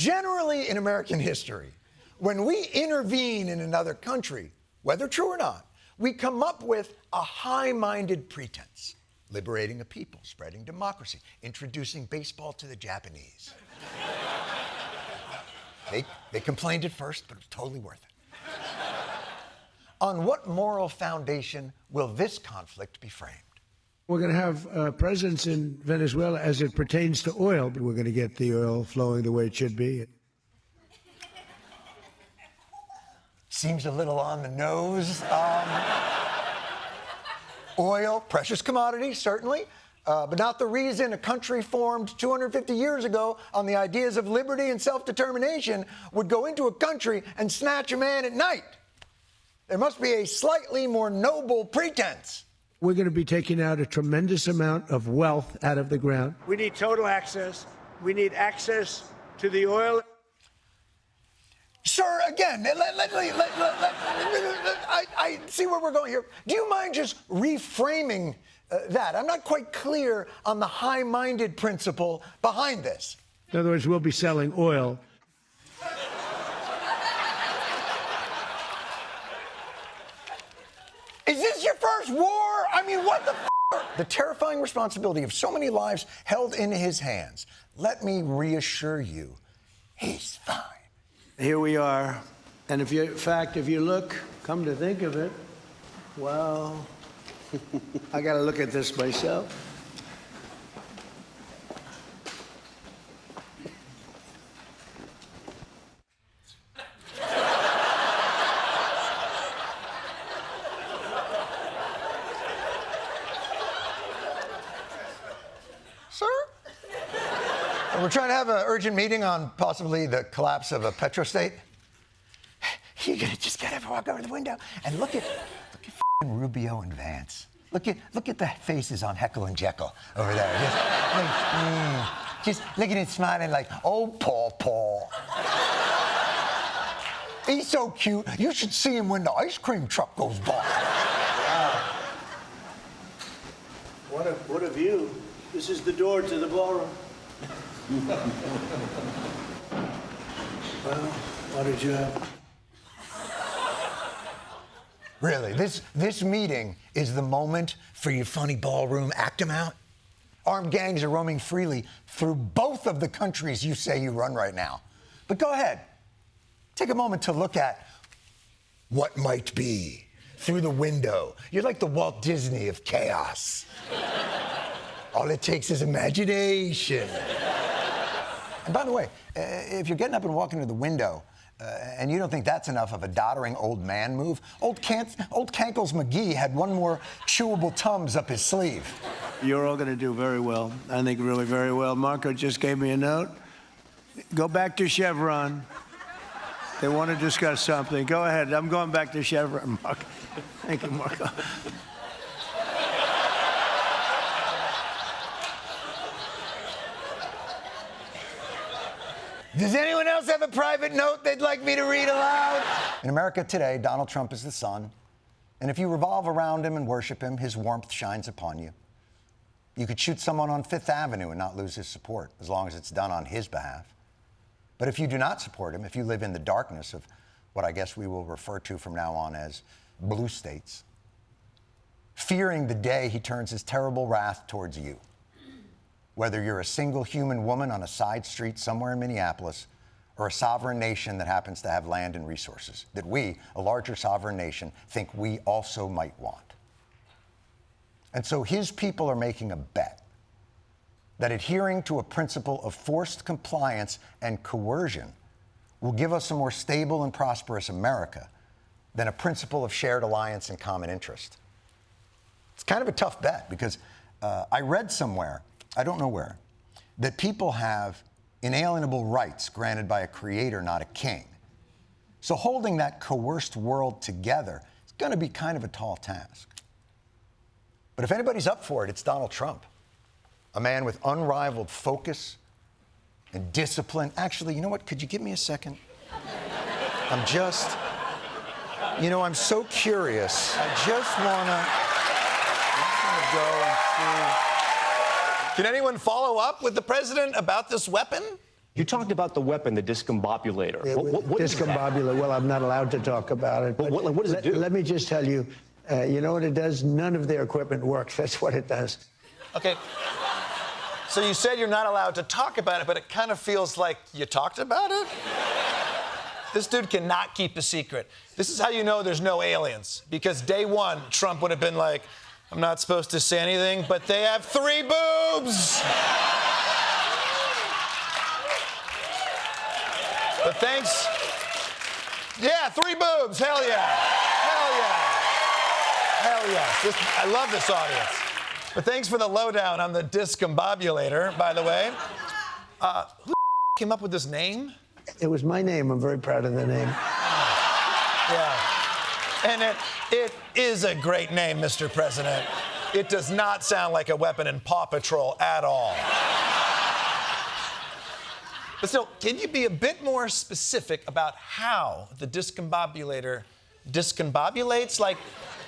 Generally in American history, when we intervene in another country, whether true or not, we come up with a high-minded pretense. Liberating a people, spreading democracy, introducing baseball to the Japanese. They complained at first, but it was totally worth it. On what moral foundation will this conflict be framed? We're going to have presence in Venezuela as it pertains to oil. We're going to get the oil flowing the way it should be. Seems a little on the nose. Oil, precious commodity, certainly, but not the reason a country formed 250 years ago on the ideas of liberty and self-determination would go into a country and snatch a man at night. There must be a slightly more noble pretense. We're going to be taking out a tremendous amount of wealth out of the ground. We need total access. We need access to the oil. Sir, again, I see where we're going here. Do you mind just reframing that? I'm not quite clear on the high-minded principle behind this. In other words, we'll be selling oil. Is this your first war? I mean, what the f***? The terrifying responsibility of so many lives held in his hands. Let me reassure you, he's fine. Here we are. And if you look, come to think of it, well, I got to look at this myself. Sir? We're trying to have an urgent meeting on possibly the collapse of a petrostate. You're gonna just gotta walk over to the window and look at Rubio and Vance. Look at the faces on Heckle and Jekyll over there. Just look at it smiling like, oh, Paul. He's so cute. You should see him when the ice cream truck goes by. Wow. What a view. This is the door to the ballroom. Well, what did you have? Really, this meeting is the moment for your funny ballroom act 'em out? Armed gangs are roaming freely through both of the countries you say you run right now. But go ahead, take a moment to look at what might be through the window. You're like the Walt Disney of chaos. All it takes is imagination. And by the way, if you're getting up and walking to the window, and you don't think that's enough of a doddering old man move, old Cankles McGee had one more chewable Tums up his sleeve. You're all going to do very well. I think really very well. Marco just gave me a note. Go back to Chevron. They want to discuss something. Go ahead. I'm going back to Chevron, Marco. Thank you, Marco. Does anyone else have a private note they'd like me to read aloud? In America today, Donald Trump is the sun. And if you revolve around him and worship him, his warmth shines upon you. You could shoot someone on Fifth Avenue and not lose his support, as long as it's done on his behalf. But if you do not support him, if you live in the darkness of what I guess we will refer to from now on as blue states, fearing the day he turns his terrible wrath towards you, whether you're a single human woman on a side street somewhere in Minneapolis or a sovereign nation that happens to have land and resources that we, a larger sovereign nation, think we also might want. And so his people are making a bet that adhering to a principle of forced compliance and coercion will give us a more stable and prosperous America than a principle of shared alliance and common interest. It's kind of a tough bet because I read somewhere, I don't know where, that people have inalienable rights granted by a creator, not a king. So holding that coerced world together is going to be kind of a tall task. But if anybody's up for it, it's Donald Trump, a man with unrivaled focus and discipline. Actually, you know what? Could you give me a second? I'm so curious. I just want to go and see. Can anyone follow up with the president about this weapon? You talked about the weapon, the discombobulator. What is that? Discombobulator. Well, I'm not allowed to talk about it. But what does it do? Let me just tell you, you know what it does? None of their equipment works. That's what it does. Okay. So you said you're not allowed to talk about it, but it kind of feels like you talked about it? This dude cannot keep a secret. This is how you know there's no aliens. Because day one, Trump would have been like, I'm not supposed to say anything, but they have 3 boobs! But thanks. Yeah, 3 boobs. Hell yeah. Hell yeah. Hell yeah. I love this audience. But thanks for the lowdown on the discombobulator, by the way. Who came up with this name? It was my name. I'm very proud of the name. Yeah. And it is a great name, Mr. President. It does not sound like a weapon in Paw Patrol at all. But still, can you be a bit more specific about how the discombobulator discombobulates? Like,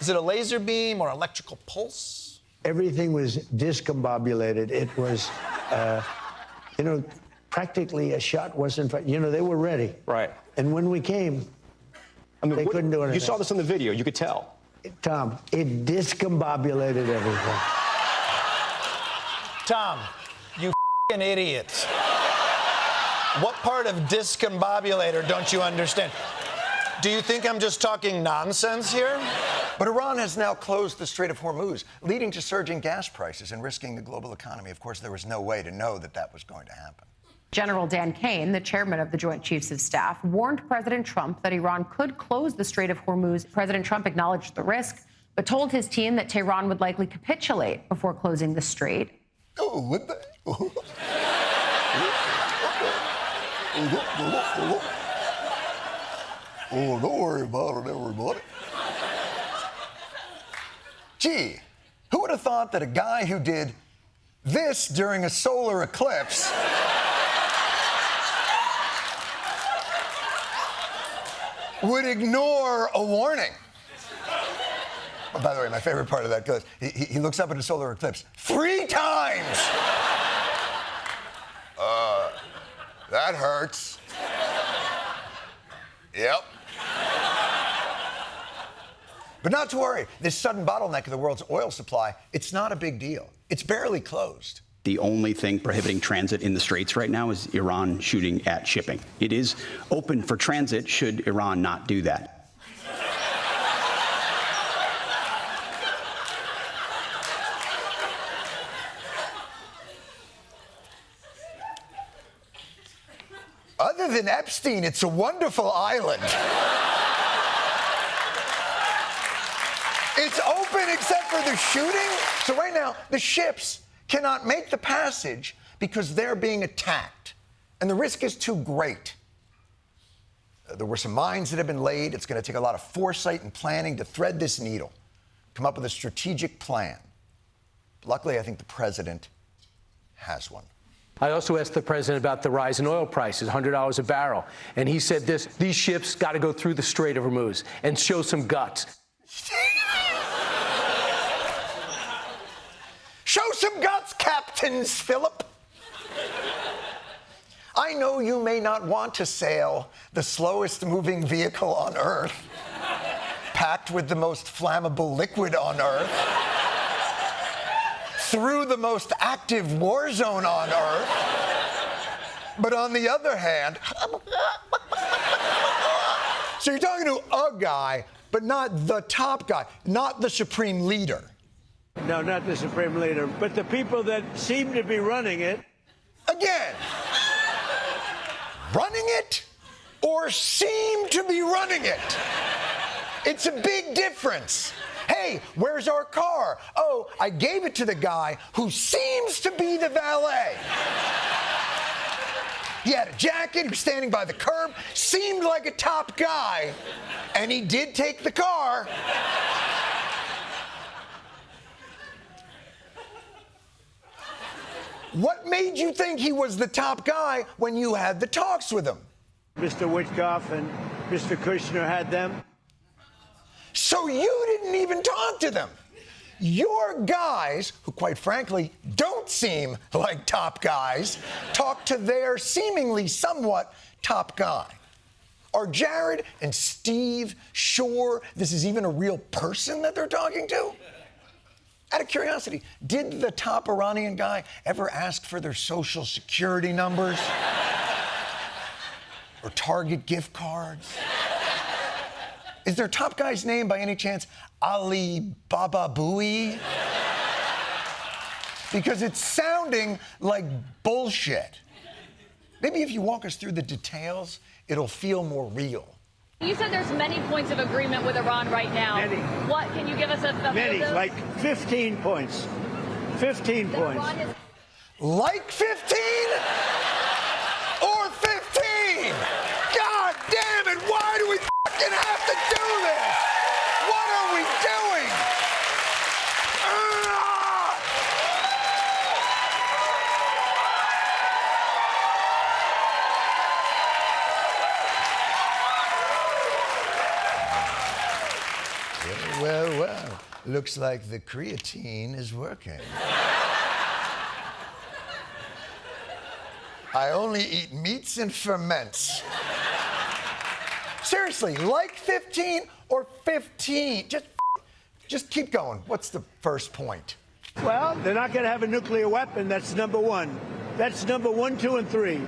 is it a laser beam or electrical pulse? Everything was discombobulated. It was, you know, practically a shot wasn't, you know, they were ready. Right. And when we came, I mean, they couldn't do anything. You saw this in the video. You could tell. Tom, it discombobulated everything. Tom, you f***ing idiot. What part of discombobulator don't you understand? Do you think I'm just talking nonsense here? But Iran has now closed the Strait of Hormuz, leading to surging gas prices and risking the global economy. Of course, there was no way to know that that was going to happen. General Dan Kane, the chairman of the Joint Chiefs of Staff, warned President Trump that Iran could close the Strait of Hormuz. President Trump acknowledged the risk, but told his team that Tehran would likely capitulate before closing the strait. Oh, what the? Oh, don't worry about it, everybody. Gee, who would have thought that a guy who did this during a solar eclipse would ignore a warning? Oh, by the way, my favorite part of that goes, he looks up at a solar eclipse 3 times. That hurts. Yep. But not to worry, this sudden bottleneck of the world's oil supply, it's not a big deal. It's barely closed. The only thing prohibiting transit in the Straits right now is Iran shooting at shipping. It is open for transit should Iran not do that. Other than Epstein, it's a wonderful island. It's open except for the shooting. So right now, the ships cannot make the passage because they're being attacked. And the risk is too great. There were some mines that have been laid. It's going to take a lot of foresight and planning to thread this needle, come up with a strategic plan. Luckily, I think the president has one. I also asked the president about the rise in oil prices, $100 a barrel. And he said this: these ships got to go through the Strait of Hormuz and show some guts. Show some guts, Captain Phillip. I know you may not want to sail the slowest moving vehicle on Earth, packed with the most flammable liquid on Earth, through the most active war zone on Earth. But on the other hand, so you're talking to a guy, but not the top guy, not the supreme leader. No, not the supreme leader, but the people that seem to be running it. Again, running it or seem to be running it. It's a big difference. Hey, where's our car? Oh, I gave it to the guy who seems to be the valet. He had a jacket, he was standing by the curb, seemed like a top guy, and he did take the car. What made you think he was the top guy when you had the talks with him? Mr. Witkoff and Mr. Kushner had them. So you didn't even talk to them. your guys, who quite frankly don't seem like top guys, talk to their seemingly somewhat top guy. Are Jared and Steve sure this is even a real person that they're talking to? Out of curiosity, did the top Iranian guy ever ask for their social security numbers? Or Target gift cards? Is their top guy's name, by any chance, Ali Baba Booey? Because it's sounding like bullshit. Maybe if you walk us through the details, it'll feel more real. You said there's many points of agreement with Iran right now. Many. What, can you give us a Many, few of those? like 15 points. 15 points. Iran is- Like 15? Or 15? God damn it, why do we fucking have to do this? What are we doing? Ah! Well. Looks like the creatine is working. I only eat meats and ferments. Seriously, like 15 or 15? Just keep going. What's the first point? Well, they're not going to have a nuclear weapon. That's number one. That's number 1, 2, and 3.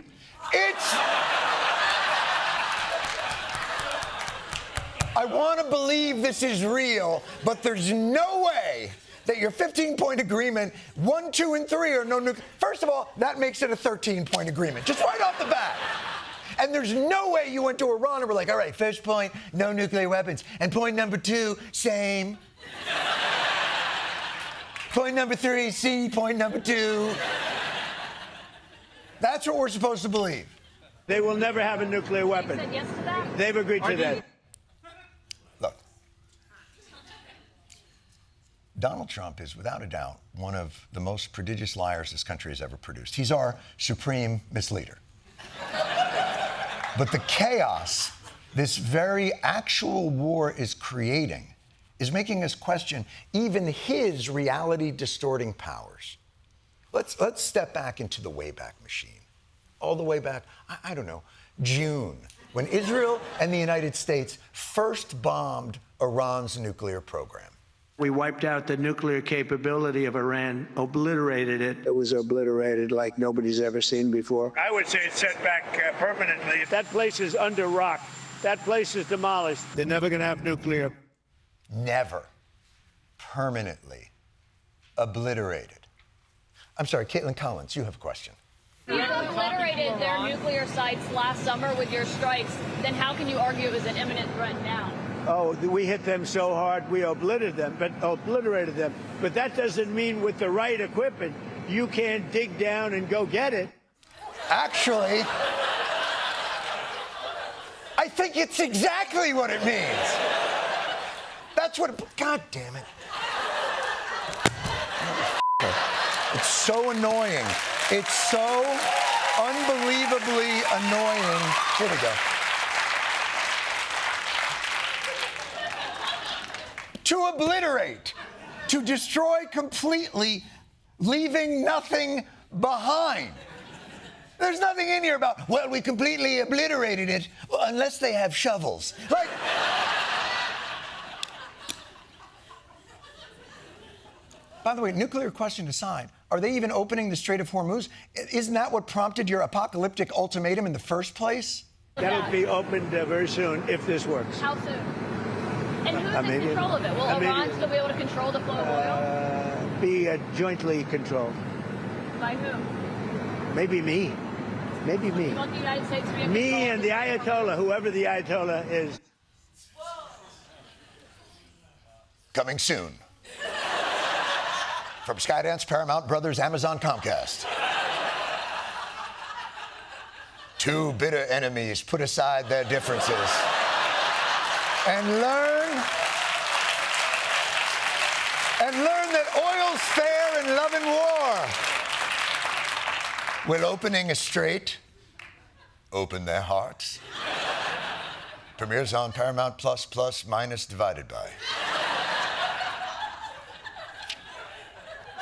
I want to believe this is real, but there's no way that your 15-point agreement, 1, 2, and 3 are no nuclear. First of all, that makes it a 13-point agreement, just right off the bat. And there's no way you went to Iran and were like, all right, first point, no nuclear weapons. And point number 2, same. Point number 3, see, point number 2. That's what we're supposed to believe. They will never have a nuclear weapon. said yes to that? They've agreed to that. Look, Donald Trump is without a doubt one of the most prodigious liars this country has ever produced. He's our supreme misleader. But the chaos this very actual war is creating is making us question even his reality-distorting powers. Let's step back into the Wayback Machine. All the way back, I don't know, June, when Israel and the United States first bombed Iran's nuclear program. We wiped out the nuclear capability of Iran, obliterated it. It was obliterated like nobody's ever seen before. I would say it's set back permanently. That place is under rock. That place is demolished. They're never going to have nuclear. Never. Permanently. Obliterated. I'm sorry, Caitlin Collins, you have a question. You obliterated their nuclear sites last summer with your strikes. Then how can you argue it was an imminent threat now? Oh, we hit them so hard, we obliterated them. But that doesn't mean with the right equipment, you can't dig down and go get it. Actually, I think it's exactly what it means. That's what God damn it. It's so annoying. It's so unbelievably annoying. Here we go. To obliterate, to destroy completely, leaving nothing behind. There's nothing in here about, well, we completely obliterated it, unless they have shovels. Like, by the way, nuclear question aside, are they even opening the Strait of Hormuz? Isn't that what prompted your apocalyptic ultimatum in the first place? That'll be opened very soon if this works. How soon? And who's in control of it? Will Iran still be able to control the flow of oil? Be jointly controlled. By who? Maybe me. Maybe me. You want the United States to be in Me control? and the Ayatollah, whoever the Ayatollah is. Coming soon. From Skydance, Paramount Brothers, Amazon, Comcast. Two bitter enemies put aside their differences and learn that oil's fair in love and war. Will opening a strait open their hearts? Premieres on Paramount Plus minus divided by.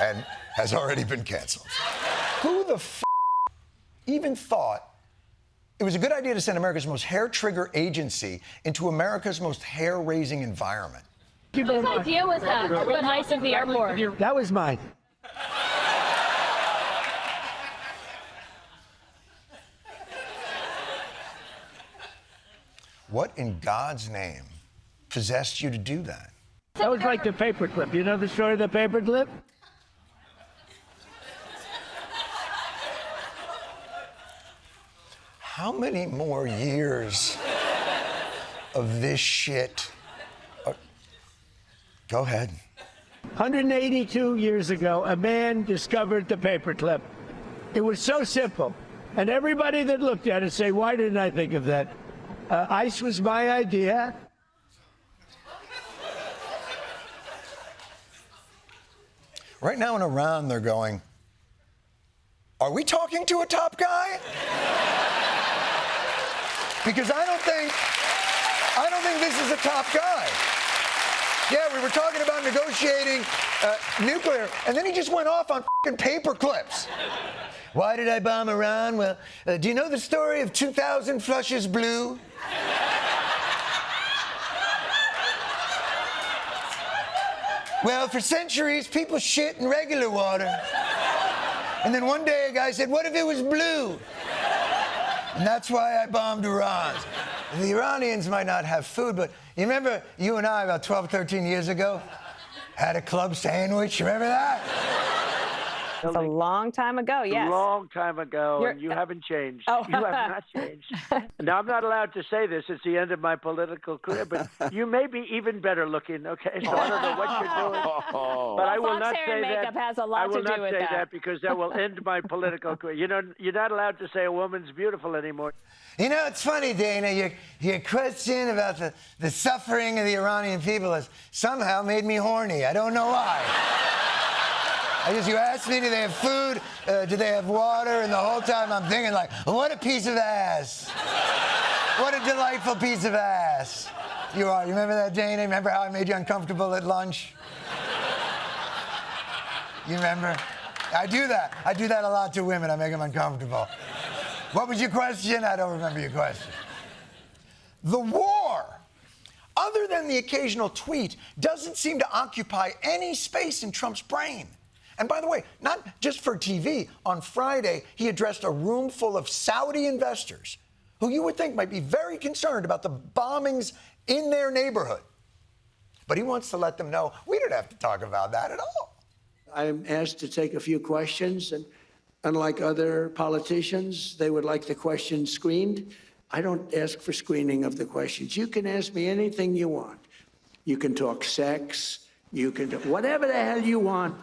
and has already been canceled. Who the f even thought it was a good idea to send America's most hair-trigger agency into America's most hair-raising environment? Whose idea was that to put ICE at the airport? That was mine. What in God's name possessed you to do that? That was like the paperclip. You know the story of the paperclip? How many more years of this shit? Go ahead. 182 years ago, a man discovered the paperclip. It was so simple. And everybody that looked at it say, why didn't I think of that? ICE was my idea. Right now in Iran, they're going, are we talking to a top guy? Because I don't think this is a top guy. Yeah, we were talking about negotiating nuclear, and then he just went off on fucking paper clips. Why did I bomb Iran? Well, do you know the story of 2,000 flushes blue? Well, for centuries, people shit in regular water. And then one day a guy said, what if it was blue? And that's why I bombed Iran. The Iranians might not have food, but you remember you and I about 12, 13 years ago had a club sandwich? You remember that? It's a long time ago, yes. A long time ago, and you haven't changed. Oh. You have not changed. Now, I'm not allowed to say this. It's the end of my political career, but you may be even better looking, okay? So I don't know what you're doing. But I will not say that. Has a lot to do with I will not say that because that will end my political career. You know, you're not allowed to say a woman's beautiful anymore. You know, it's funny, Dana, your question about the suffering of the Iranian people has somehow made me horny. I don't know why. You asked me, do they have food? Do they have water? And the whole time I'm thinking like, what a piece of ass. What a delightful piece of ass. You are. You remember that, Dana? Remember how I made you uncomfortable at lunch? You remember? I do that. I do that a lot to women. I make them uncomfortable. What was your question? I don't remember your question. The war, other than the occasional tweet, doesn't seem to occupy any space in Trump's brain. And by the way, not just for TV, on Friday, he addressed a room full of Saudi investors who you would think might be very concerned about the bombings in their neighborhood. But he wants to let them know we don't have to talk about that at all. I'm asked to take a few questions, and unlike other politicians, they would like the questions screened. I don't ask for screening of the questions. You can ask me anything you want. You can talk sex. You can do whatever the hell you want.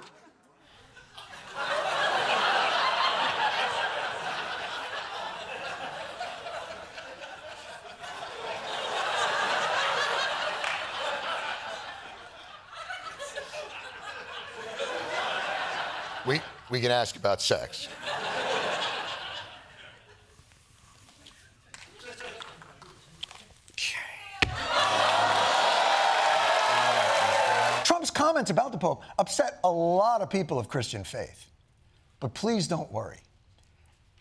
We can ask about sex. Trump's comments about the Pope upset a lot of people of Christian faith. But please don't worry.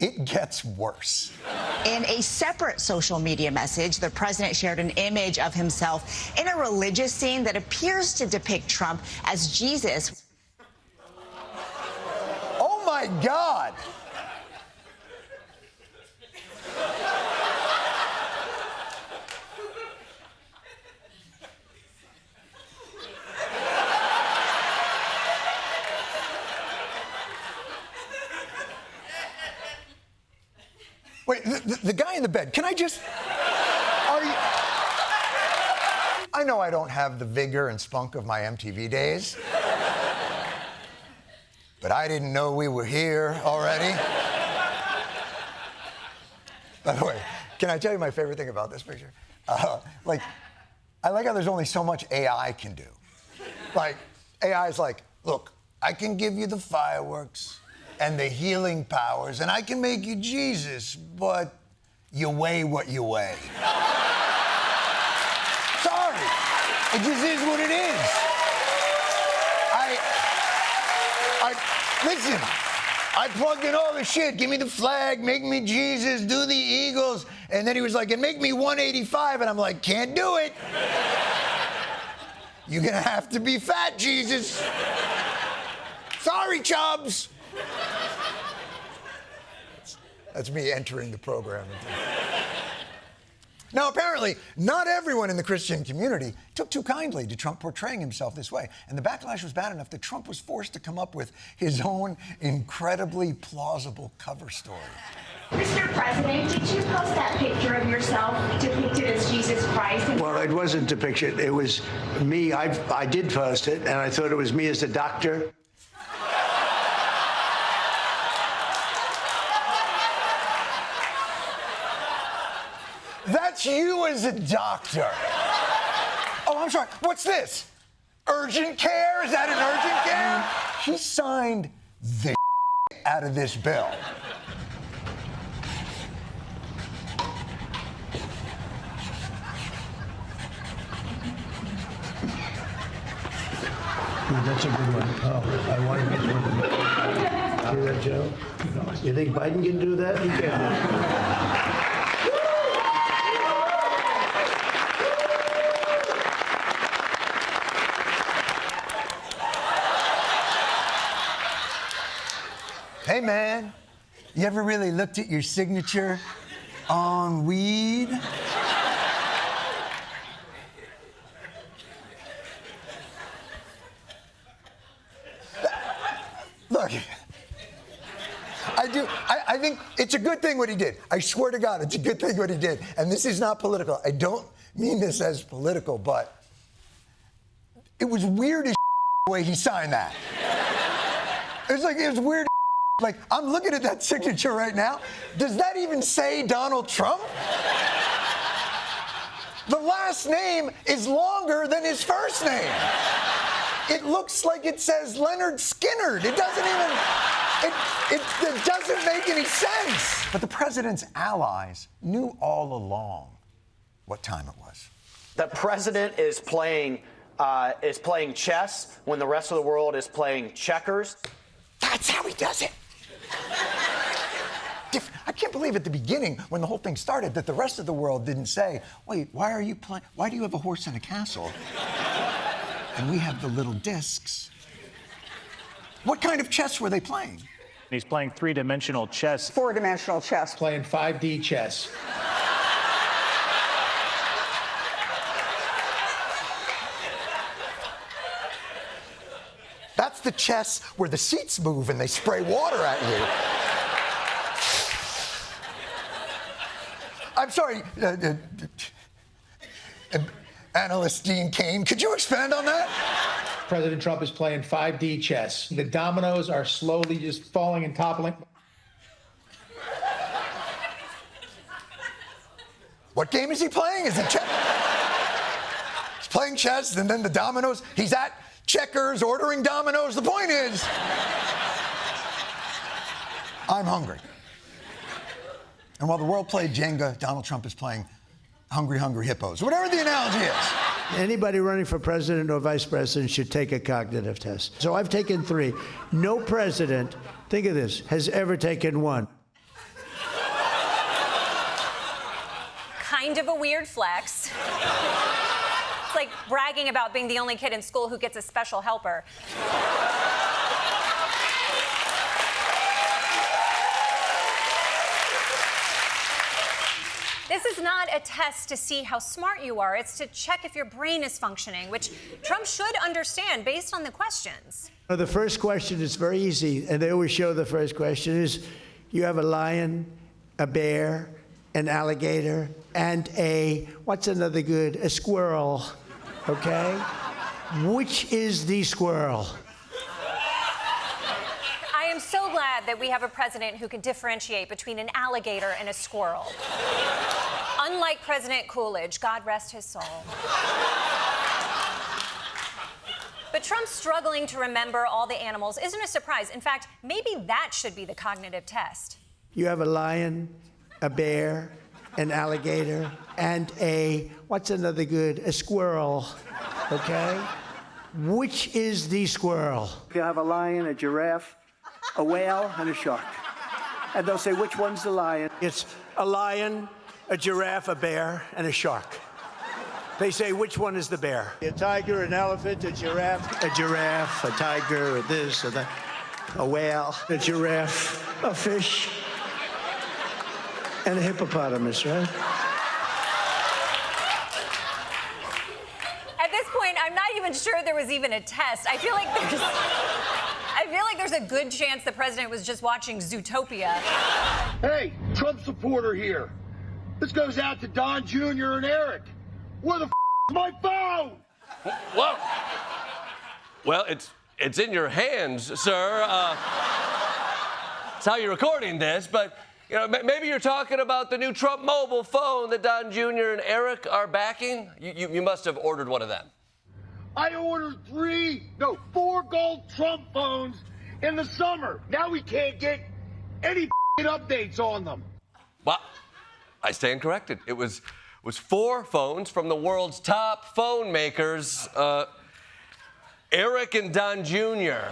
It gets worse. In a separate social media message, the president shared an image of himself in a religious scene that appears to depict Trump as Jesus. Oh, my God. Wait, the guy in the bed, can I just... I know I don't have the vigor and spunk of my MTV days. But I didn't know we were here already. By the way, can I tell you my favorite thing about this picture? I like how there's only so much AI can do. Like, AI is like, look, I can give you the fireworks and the healing powers, and I can make you Jesus, but you weigh what you weigh. Sorry, it just is what it is. Listen, I plugged in all the shit. Give me the flag, make me Jesus, do the Eagles. And then he was like, and make me 185. And I'm like, can't do it. You're gonna have to be fat, Jesus. Sorry, Chubbs. That's me entering the program. Now, apparently, not everyone in the Christian community took too kindly to Trump portraying himself this way. And the backlash was bad enough that Trump was forced to come up with his own incredibly plausible cover story. Mr. President, did you post that picture of yourself depicted as Jesus Christ? Well, it wasn't depicted. It was me. I did post it, and I thought it was me as a doctor. That's you as a doctor. Oh, I'm sorry. What's this? Urgent care? Is that an urgent care? He signed the out of this bill. Ooh, that's a good one. Oh, I want to get one. See that, Joe? You think Biden can do that? He can. Hey, man, you ever really looked at your signature on weed? Look, I think it's a good thing what he did. I swear to God, it's a good thing what he did. And this is not political. I don't mean this as political, but it was weird as the way he signed that. It was weird. Like, I'm looking at that signature right now. Does that even say Donald Trump? The last name is longer than his first name. It looks like it says Leonard Skinner. It doesn't even, it doesn't make any sense. But the president's allies knew all along what time it was. The president is playing chess when the rest of the world is playing checkers. That's how he does it. I can't believe at the beginning, when the whole thing started, that the rest of the world didn't say, wait, why are you playing? Why do you have a horse in a castle? And we have the little discs. What kind of chess were they playing? He's playing three-dimensional chess. Four-dimensional chess. Playing 5D chess. That's the chess where the seats move and they spray water at you. I'm sorry, analyst Dean Cain, could you expand on that? President Trump is playing 5D chess. The dominoes are slowly just falling and toppling. What game is he playing? Is it chess? He's playing chess, and then the dominoes. He's at checkers, ordering dominoes. The point is, I'm hungry. And while the world played Jenga, Donald Trump is playing Hungry, Hungry Hippos, whatever the analogy is. Anybody running for president or vice president should take a cognitive test. So I've taken 3. No president, think of this, has ever taken 1. Kind of a weird flex. It's like bragging about being the only kid in school who gets a special helper. This is not a test to see how smart you are. It's to check if your brain is functioning, which Trump should understand based on the questions. The first question is very easy, and they always show the first question is, you have a lion, a bear, an alligator, and what's another good? A squirrel, okay? Which is the squirrel? I am so glad that we have a president who can differentiate between an alligator and a squirrel. Unlike President Coolidge, God rest his soul. But Trump struggling to remember all the animals isn't a surprise. In fact, maybe that should be the cognitive test. You have a lion, a bear, an alligator, and what's another good? A squirrel, okay? Which is the squirrel? You have a lion, a giraffe, a whale, and a shark. And they'll say, which one's the lion? It's a lion, a giraffe, a bear, and a shark. They say, which one is the bear? A tiger, an elephant, a giraffe, a tiger, a this, a that, a whale, a giraffe, a fish, and a hippopotamus, right? At this point, I'm not even sure there was even a test. I feel like there's a good chance the president was just watching Zootopia. Hey, Trump supporter here. This goes out to Don Jr. and Eric. Where the is my phone? Whoa. Well, it's in your hands, sir. That's how you're recording this, but you know, maybe you're talking about the new Trump mobile phone that Don Jr. and Eric are backing. You must have ordered one of them. I ordered 4 gold Trump phones in the summer. Now we can't get any updates on them. Well, I stand corrected. It was 4 phones from the world's top phone makers, Eric and Don Jr.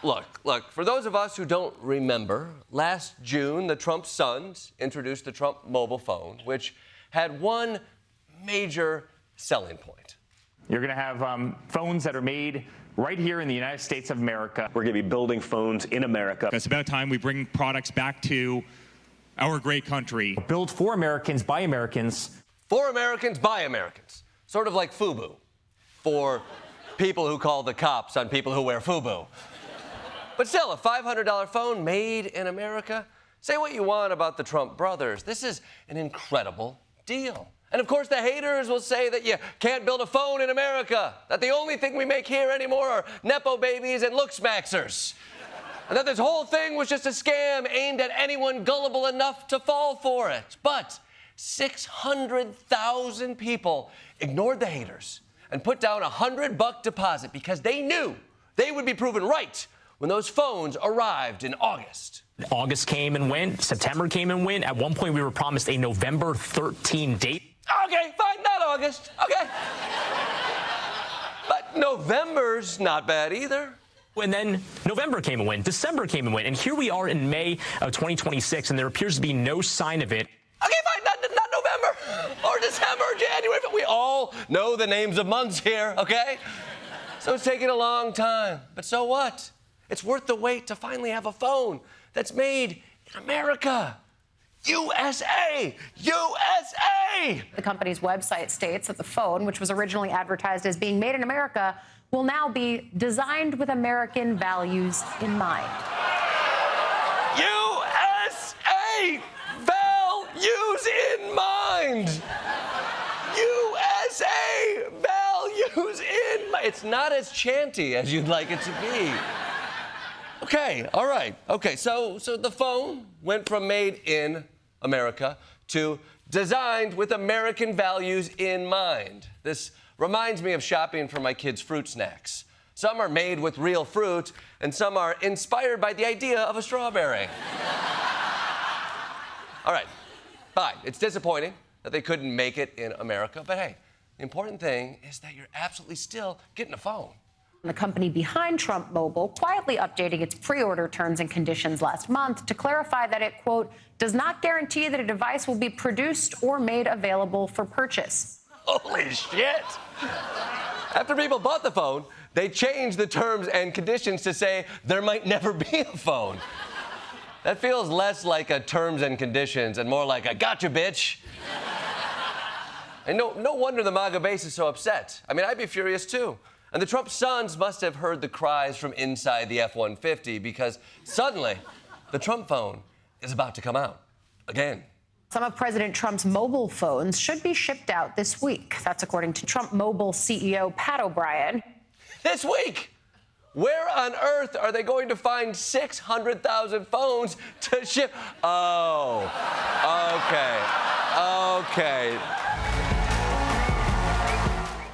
Look, for those of us who don't remember, last June, the Trump sons introduced the Trump mobile phone, which had one major selling point. You're going to have phones that are made right here in the United States of America. We're going to be building phones in America. It's about time we bring products back to our great country. Built for Americans, by Americans. For Americans, by Americans. Sort of like FUBU. For people who call the cops on people who wear FUBU. But still, a $500 phone made in America? Say what you want about the Trump brothers. This is an incredible deal. And of course, the haters will say that you can't build a phone in America, that the only thing we make here anymore are Nepo babies and look-smaxers, and that this whole thing was just a scam aimed at anyone gullible enough to fall for it. But 600,000 people ignored the haters and put down a $100 deposit because they knew they would be proven right when those phones arrived in August. August came and went. September came and went. At one point, we were promised a November 13 date. Okay, fine, not August. Okay. But November's not bad either. And then November came and went. December came and went. And here we are in May of 2026, and there appears to be no sign of it. Okay, fine, not November or December or January, but we all know the names of months here, okay? So it's taking a long time. But so what? It's worth the wait to finally have a phone that's made in America. USA! USA! The company's website states that the phone, which was originally advertised as being made in America, will now be designed with American values in mind. USA! Values in mind! USA! Values in mind! It's not as chanty as you'd like it to be. Okay, all right. Okay, so the phone went from made in America to designed with American values in mind. This reminds me of shopping for my kids' fruit snacks. Some are made with real fruit, and some are inspired by the idea of a strawberry. All right, fine. It's disappointing that they couldn't make it in America, but hey, the important thing is that you're absolutely still getting a phone. The company behind Trump Mobile quietly updating its pre-order terms and conditions last month to clarify that it, quote, does not guarantee that a device will be produced or made available for purchase. Holy shit! After people bought the phone, they changed the terms and conditions to say there might never be a phone. That feels less like a terms and conditions and more like a gotcha, bitch. And no wonder the MAGA base is so upset. I mean, I'd be furious too. And the Trump sons must have heard the cries from inside the F-150 because suddenly the Trump phone is about to come out again. Some of President Trump's mobile phones should be shipped out this week. That's according to Trump Mobile CEO Pat O'Brien. This week? Where on earth are they going to find 600,000 phones to ship? Oh, okay.